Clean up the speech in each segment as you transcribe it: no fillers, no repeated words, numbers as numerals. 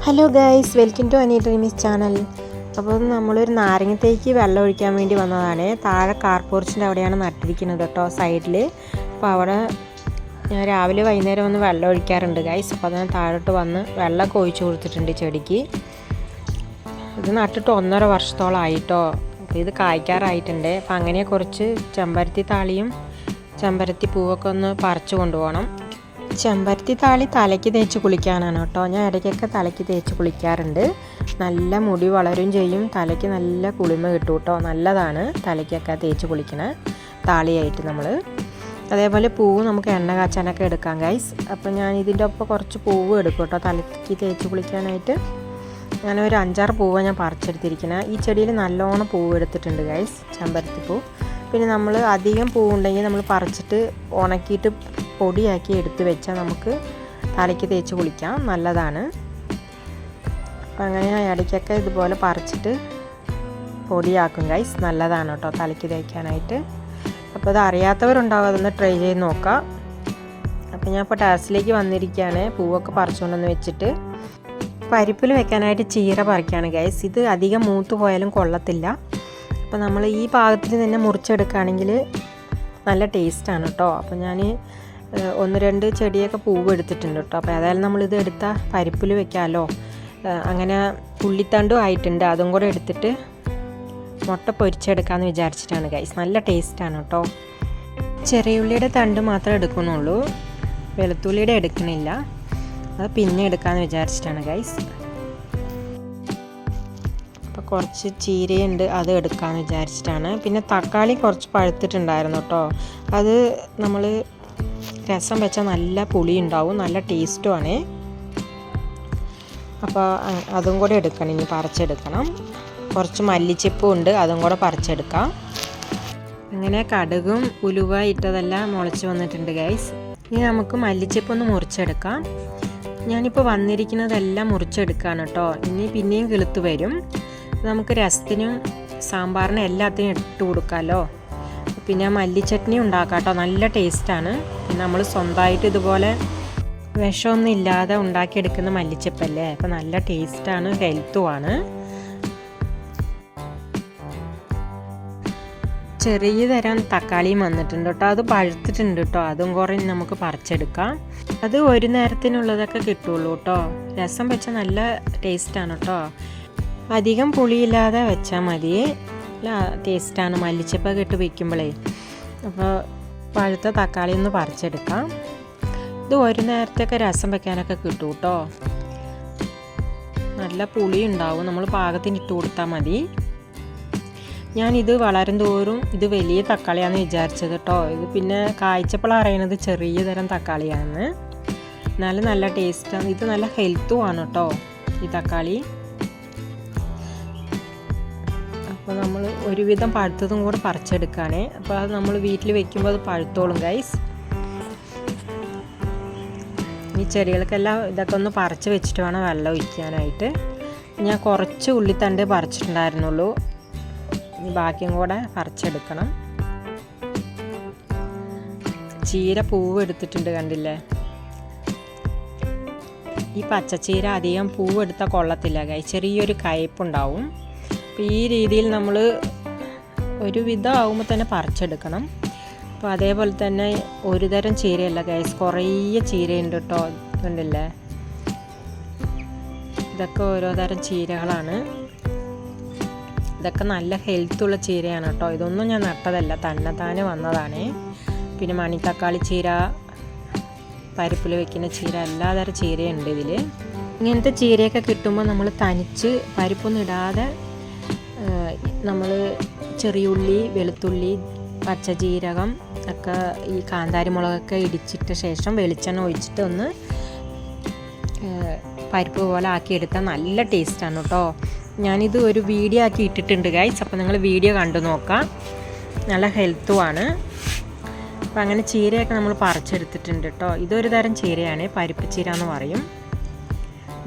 Hello guys, welcome to Ani dreamies channel. അപ്പോൾ നമ്മളൊരു നാരങ്ങത്തേക്ക് വെള്ളം ഒഴിക്കാൻ വേണ്ടി വന്നതാണ്. താഴെ കാർ പോർച്ചിൻ്റെ അവിടെയാണ് നട്ടിരിക്കുന്നത് കേട്ടോ, സൈഡിൽ. അപ്പോൾ അവിടെ ഞാൻ രാവിലെ വൈകുന്നേരം വന്ന് വെള്ളം ഒഴിക്കാറുണ്ട് ഗൈസ്. അപ്പോൾ ഞാൻ താഴോട്ട് വന്ന് വെള്ളമൊക്കെ ഒഴിച്ചു കൊടുത്തിട്ടുണ്ട് ചെടിക്ക്. ഇത് നട്ടിട്ട് 1.5 വർഷത്തോളമായിട്ടോ. അപ്പോൾ ഇത് കായ്ക്കാറായിട്ടുണ്ട്. അപ്പോൾ അങ്ങനെ കുറച്ച് ചെമ്പരത്തി താളിയും ചെമ്പരത്തി പൂവൊക്കെ ഒന്ന് പറിച്ചു കൊണ്ടുപോകണം. ചെമ്പരത്തി താളി തലയ്ക്ക് തേച്ച് കുളിക്കാനാണ് കേട്ടോ. ഞാൻ ഇടയ്ക്കൊക്കെ തലയ്ക്ക് തേച്ച് കുളിക്കാറുണ്ട്. നല്ല മുടി വളരും ചെയ്യും, തലയ്ക്ക് നല്ല കുളിമ കിട്ടും കേട്ടോ. നല്ലതാണ് തലയ്ക്കൊക്കെ തേച്ച് കുളിക്കണ താളിയായിട്ട് നമ്മൾ. അതേപോലെ പൂവ് നമുക്ക് എണ്ണ കാച്ചാനൊക്കെ എടുക്കാം ഗൈസ്. അപ്പോൾ ഞാൻ ഇതിൻ്റെ ഒപ്പം കുറച്ച് പൂവ് എടുക്കും കേട്ടോ തലയ്ക്ക് തേച്ച് കുളിക്കാനായിട്ട്. ഞാനൊരു 5-6 പൂവ് ഞാൻ പറിച്ചെടുത്തിരിക്കുന്നത്. ഈ ചെടിയിൽ നല്ലോണം പൂവ് എടുത്തിട്ടുണ്ട് ഗൈസ്, ചെമ്പരത്തി പൂ. പിന്നെ നമ്മൾ അധികം പൂവുണ്ടെങ്കിൽ നമ്മൾ പറിച്ചിട്ട് ഉണക്കിയിട്ട് പൊടിയാക്കി എടുത്ത് വെച്ചാൽ നമുക്ക് തലയ്ക്ക് തേച്ച് കുളിക്കാം, നല്ലതാണ്. അപ്പം അങ്ങനെ ഞാൻ ഇടയ്ക്കൊക്കെ ഇതുപോലെ പറിച്ചിട്ട് പൊടിയാക്കും ഗൈസ്, നല്ലതാണ് കേട്ടോ തലയ്ക്ക് തേക്കാനായിട്ട്. അപ്പോൾ അത് അറിയാത്തവരുണ്ടാവും, അതൊന്ന് ട്രൈ ചെയ്ത് നോക്കാം. അപ്പോൾ ഞാൻ ഇപ്പോൾ ടെറസിലേക്ക് വന്നിരിക്കുകയാണ്, പൂവൊക്കെ പറിച്ചുകൊണ്ടെന്ന് വെച്ചിട്ട്. പരിപ്പിൽ വെക്കാനായിട്ട് ചീര പറിക്കുകയാണ് ഗൈസ്. ഇത് അധികം മൂത്ത് പോയാലും കൊള്ളത്തില്ല. അപ്പോൾ നമ്മൾ ഈ പാകത്തിൽ തന്നെ മുറിച്ചെടുക്കുകയാണെങ്കിൽ നല്ല ടേസ്റ്റാണ് കേട്ടോ. അപ്പോൾ ഞാൻ 1-2 ചെടിയൊക്കെ പൂവ് എടുത്തിട്ടുണ്ട് കേട്ടോ. അപ്പോൾ ഏതായാലും നമ്മളിത് എടുത്താൽ പരിപ്പിൽ വെക്കാമല്ലോ. അങ്ങനെ ഉള്ളിത്തണ്ടും ആയിട്ടുണ്ട്, അതും കൂടെ എടുത്തിട്ട് മുട്ട പൊരിച്ചെടുക്കാമെന്ന് വിചാരിച്ചിട്ടാണ് ഗൈസ്. നല്ല ടേസ്റ്റാണ് കേട്ടോ. ചെറിയ ഉള്ളിയുടെ തണ്ട് മാത്രമേ എടുക്കുന്നുള്ളൂ, വെളുത്തുള്ളിയുടെ എടുക്കണില്ല. അത് പിന്നെ എടുക്കാമെന്ന് വിചാരിച്ചിട്ടാണ് ഗൈസ്. അപ്പോൾ കുറച്ച് ചീരയുണ്ട്, അത് എടുക്കാമെന്ന് വിചാരിച്ചിട്ടാണ്. പിന്നെ തക്കാളി കുറച്ച് പഴുത്തിട്ടുണ്ടായിരുന്നു കേട്ടോ. അത് നമ്മൾ രസം വെച്ചാൽ നല്ല പുളി ഉണ്ടാവും, നല്ല ടേസ്റ്റുമാണ്. അപ്പോൾ അതും കൂടെ എടുക്കണം, ഇനി പറിച്ചെടുക്കണം. കുറച്ച് മല്ലിച്ചെപ്പും ഉണ്ട്, അതും കൂടെ പറിച്ചെടുക്കാം. അങ്ങനെ കടുകും ഉലുവ ഇട്ടതെല്ലാം മുളച്ച് വന്നിട്ടുണ്ട് ഗൈസ്. ഇനി നമുക്ക് മല്ലിച്ചെപ്പൊന്ന് മുറിച്ചെടുക്കാം. ഞാനിപ്പോൾ വന്നിരിക്കുന്നതെല്ലാം മുറിച്ചെടുക്കുകയാണ് കേട്ടോ. ഇനി പിന്നെയും കിളുത്ത് വരും. നമുക്ക് രസത്തിനും സാമ്പാറിനും എല്ലാത്തിനും ഇട്ട് കൊടുക്കാമല്ലോ. പിന്നെ മല്ലിച്ചട്നി ഉണ്ടാക്കാം കേട്ടോ, നല്ല ടേസ്റ്റാണ്. പിന്നെ നമ്മൾ സ്വന്തമായിട്ട് ഇതുപോലെ വിഷമൊന്നും ഇല്ലാതെ ഉണ്ടാക്കിയെടുക്കുന്ന മല്ലിച്ചപ്പല്ലേ, അപ്പോൾ നല്ല ടേസ്റ്റാണ്, ഹെൽത്തുമാണ്. ചെറിയ തരം തക്കാളിയും വന്നിട്ടുണ്ട് കേട്ടോ, അത് പഴുത്തിട്ടുണ്ട് കേട്ടോ. അതും കുറേ നമുക്ക് പറിച്ചെടുക്കാം. അത് ഒരു നേരത്തിനുള്ളതൊക്കെ കിട്ടുള്ളൂ കേട്ടോ. രസം വെച്ചാൽ നല്ല ടേസ്റ്റാണ് കേട്ടോ. അധികം പുളിയില്ലാതെ വെച്ചാൽ മതി, നല്ല ടേസ്റ്റാണ് മല്ലിച്ചപ്പൊക്കെ ഇട്ട് വയ്ക്കുമ്പോഴേ. അപ്പോൾ പഴുത്ത തക്കാളി ഒന്ന് പറിച്ചെടുക്കാം. ഇത് ഒരു നേരത്തൊക്കെ രസം വെക്കാനൊക്കെ കിട്ടും കേട്ടോ. നല്ല പുളി ഉണ്ടാവും, നമ്മൾ പാകത്തിന് ഇട്ട് കൊടുത്താൽ മതി. ഞാനിത് വളരും തോറും ഇത് വലിയ തക്കാളിയാണെന്ന് വിചാരിച്ചത് കേട്ടോ. ഇത് പിന്നെ കായ്ച്ചപ്പോൾ അറിയണത് ചെറിയ തരം തക്കാളിയാണെന്ന്. എന്നാലും നല്ല ടേസ്റ്റാണ്, ഇത് നല്ല ഹെൽത്തുമാണ് കേട്ടോ ഈ തക്കാളി. അപ്പോൾ നമ്മൾ ഒരുവിധം പഴുത്തതും കൂടെ പറിച്ചെടുക്കുകയാണ്. അപ്പോൾ അത് നമ്മൾ വീട്ടിൽ വെക്കുമ്പോൾ അത് പഴുത്തോളും ഗൈസ്. ഈ ചെടികൾക്കെല്ലാം ഇതൊക്കെ ഒന്ന് പറിച്ച് വെച്ചിട്ട് വേണം വെള്ളം ഒഴിക്കാനായിട്ട്. ഞാൻ കുറച്ച് ഉള്ളിത്തണ്ട് പറിച്ചിട്ടുണ്ടായിരുന്നുള്ളൂ, ഇനി ബാക്കിയും കൂടെ പറിച്ചെടുക്കണം. ചീര പൂവ് എടുത്തിട്ടുണ്ട്, കണ്ടില്ലേ. ഈ പച്ചച്ചീര അധികം പൂവ് എടുത്താൽ കൊള്ളത്തില്ല ഗൈസ്, ചെറിയൊരു കയ്പുണ്ടാവും. അപ്പോൾ ഈ രീതിയിൽ നമ്മൾ ഒരുവിധം ആകുമ്പോൾ തന്നെ പറിച്ചെടുക്കണം. അപ്പോൾ അതേപോലെ തന്നെ ഒരു തരം ചീരയല്ല ഗൈസ്, കുറേ ചീരയുണ്ട് കേട്ടോ, കണ്ടില്ലേ. ഇതൊക്കെ ഓരോ തരം ചീരകളാണ്. ഇതൊക്കെ നല്ല ഹെൽത്തുള്ള ചീരയാണ് കേട്ടോ. ഇതൊന്നും ഞാൻ നട്ടതല്ല, തന്നെത്താനെ വന്നതാണ്. പിന്നെ മണിത്തക്കാളി ചീര, പരിപ്പിൽ വെക്കുന്ന ചീര, എല്ലാതരം ചീരയുണ്ട് ഇതിൽ. ഇങ്ങനത്തെ ചീരയൊക്കെ കിട്ടുമ്പോൾ നമ്മൾ തനിച്ച് പരിപ്പൊന്നും ഇടാതെ നമ്മൾ ചെറിയുള്ളി, വെളുത്തുള്ളി, പച്ചജീരകം ഒക്കെ ഈ കാന്താരി മുളകൊക്കെ ഇടിച്ചിട്ട ശേഷം വെളിച്ചെണ്ണ ഒഴിച്ചിട്ട് ഒന്ന് പരിപ്പ് പോലെ ആക്കിയെടുത്താൽ നല്ല ടേസ്റ്റാണ് കേട്ടോ. ഞാനിത് ഒരു വീഡിയോ ആക്കി ഇട്ടിട്ടുണ്ട് ഗൈസ്, അപ്പോൾ നിങ്ങൾ വീഡിയോ കണ്ടു നോക്കാം. നല്ല ഹെൽത്തുമാണ്. അപ്പോൾ അങ്ങനെ ചീരയൊക്കെ നമ്മൾ പറിച്ചെടുത്തിട്ടുണ്ട് കേട്ടോ. ഇതൊരു തരം ചീരയാണ്, പരിപ്പ് ചീര എന്ന് പറയും.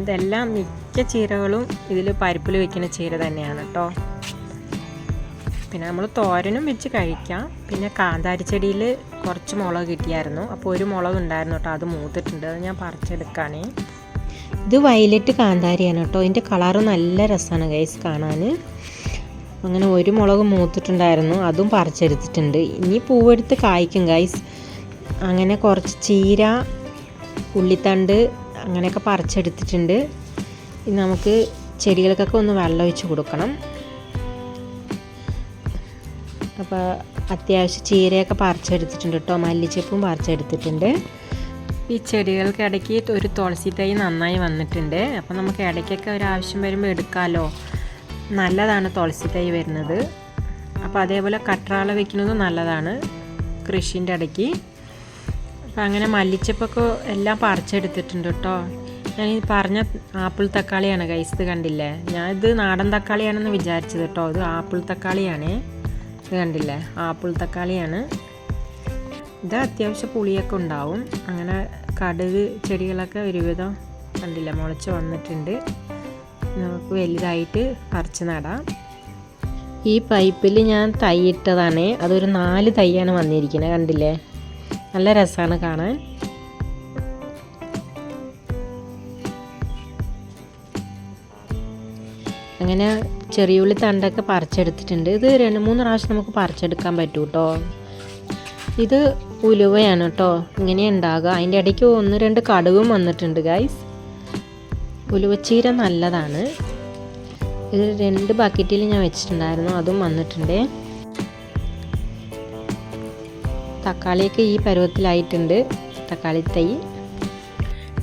ഇതെല്ലാം മിക്ക ചീരകളും ഇതിൽ പരിപ്പിൽ വെക്കുന്ന ചീര തന്നെയാണ് കേട്ടോ. പിന്നെ നമ്മൾ തോരനും വെച്ച് കഴിക്കാം. പിന്നെ കാന്താരി ചെടിയിൽ കുറച്ച് മുളക് കിട്ടിയായിരുന്നു, അപ്പോൾ ഒരു മുളക് ഉണ്ടായിരുന്നു കേട്ടോ, അത് മൂത്തിട്ടുണ്ട്, അത് ഞാൻ പറിച്ചെടുക്കുകയാണ്. ഇത് വയലറ്റ് കാന്താരിയാണ് കേട്ടോ. ഇതിൻ്റെ കളറ് നല്ല രസമാണ് ഗൈസ് കാണാൻ. അങ്ങനെ ഒരു മുളക് മൂത്തിട്ടുണ്ടായിരുന്നു, അതും പറിച്ചെടുത്തിട്ടുണ്ട്. ഇനി പൂവെടുത്ത് കായ്ക്കും ഗൈസ്. അങ്ങനെ കുറച്ച് ചീര, ഉള്ളിത്തണ്ട് അങ്ങനെയൊക്കെ പറിച്ചെടുത്തിട്ടുണ്ട്. ഇനി നമുക്ക് ചെടികൾക്കൊക്കെ ഒന്ന് വെള്ളം ഒഴിച്ച് കൊടുക്കണം. അപ്പോൾ അത്യാവശ്യം ചീരയൊക്കെ പറിച്ചെടുത്തിട്ടുണ്ട് കേട്ടോ. മല്ലിച്ചപ്പും പറിച്ചെടുത്തിട്ടുണ്ട്. ഈ ചെടികൾക്ക് ഇടയ്ക്ക് ഒരു തുളസി തൈ നന്നായി വന്നിട്ടുണ്ട്. അപ്പോൾ നമുക്ക് ഇടയ്ക്കൊക്കെ ഒരാവശ്യം വരുമ്പോൾ എടുക്കാമല്ലോ. നല്ലതാണ് തുളസി തൈ വരുന്നത്. അപ്പോൾ അതേപോലെ കற்றாழ വയ്ക്കുന്നതും നല്ലതാണ് കൃഷിൻ്റെ ഇടയ്ക്ക്. അപ്പോൾ അങ്ങനെ മല്ലിച്ചപ്പൊക്കെ എല്ലാം പറിച്ചെടുത്തിട്ടുണ്ട് കേട്ടോ. ഞാൻ ഈ പറഞ്ഞ ആപ്പിൾ തക്കാളിയാണ് ഗൈസ്. ഇത് കണ്ടില്ലേ, ഞാൻ ഇത് നാടൻ തക്കാളിയാണെന്ന് വിചാരിച്ചത് കേട്ടോ. ഇത് ആപ്പിൾ തക്കാളിയാണ്. ഇത് കണ്ടില്ലേ, ആപ്പിൾ തക്കാളിയാണ്. ഇത് അത്യാവശ്യം പുളിയൊക്കെ ഉണ്ടാവും. അങ്ങനെ കടുക് ചെടികളൊക്കെ ഒരുവിധം കണ്ടില്ലേ മുളച്ച് വന്നിട്ടുണ്ട്. നമുക്ക് വലുതായിട്ട് പറിച്ച് നടാം. ഈ പൈപ്പിൽ ഞാൻ തൈ ഇട്ടതാണ്. അതൊരു 4 തൈയാണ് വന്നിരിക്കുന്നത്. കണ്ടില്ലേ, നല്ല രസമാണ് കാണാൻ. അങ്ങനെ ചെറിയുള്ളി തണ്ടൊക്കെ പറിച്ചെടുത്തിട്ടുണ്ട്. ഇത് 2-3 പ്രാവശ്യം നമുക്ക് പറിച്ചെടുക്കാൻ പറ്റും കേട്ടോ. ഇത് ഉലുവയാണ് കേട്ടോ, ഇങ്ങനെ ഉണ്ടാകുക. അതിൻ്റെ ഇടയ്ക്ക് 1-2 കടുകും വന്നിട്ടുണ്ട് ഗൈസ്. ഉലുവച്ചീര നല്ലതാണ്. ഇത് 2 ബക്കറ്റിൽ ഞാൻ വെച്ചിട്ടുണ്ടായിരുന്നു, അതും വന്നിട്ടുണ്ട്. തക്കാളിയൊക്കെ ഈ പരുവത്തിലായിട്ടുണ്ട്. തക്കാളി തൈ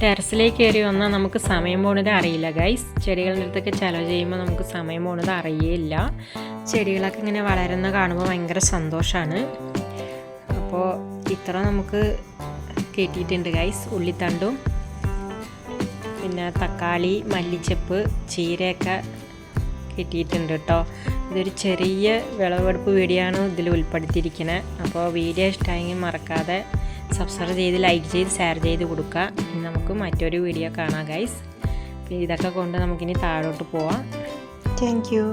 ടെറസിലേക്ക് കയറി വന്നാൽ നമുക്ക് സമയം പോകുന്നത് അറിയില്ല ഗൈസ്. ചെടികളുടെ അടുത്തൊക്കെ ചിലവ് ചെയ്യുമ്പോൾ നമുക്ക് സമയം പോകുന്നത് അറിയില്ല. ചെടികളൊക്കെ ഇങ്ങനെ വളരുന്ന കാണുമ്പോൾ ഭയങ്കര സന്തോഷമാണ്. അപ്പോൾ ഇത്ര നമുക്ക് കിട്ടിയിട്ടുണ്ട് ഗൈസ്. ഉള്ളിത്തണ്ടും പിന്നെ തക്കാളി, മല്ലിച്ചപ്പ്, ചീരയൊക്കെ കിട്ടിയിട്ടുണ്ട് കേട്ടോ. ഇതൊരു ചെറിയ വിളവെടുപ്പ് വീഡിയോ ആണ് ഇതിൽ ഉൾപ്പെടുത്തിയിരിക്കുന്നത്. അപ്പോൾ വീഡിയോ ഇഷ്ടമായെങ്കിൽ മറക്കാതെ സബ്സ്ക്രൈബ് ചെയ്ത്, ലൈക്ക് ചെയ്ത്, ഷെയർ ചെയ്ത് കൊടുക്കുക. ഇനി നമുക്ക് മറ്റൊരു വീഡിയോ കാണാം ഗൈസ്. ഇതൊക്കെ കൊണ്ട് നമുക്കിനി താഴോട്ട് പോവാം. Thank you.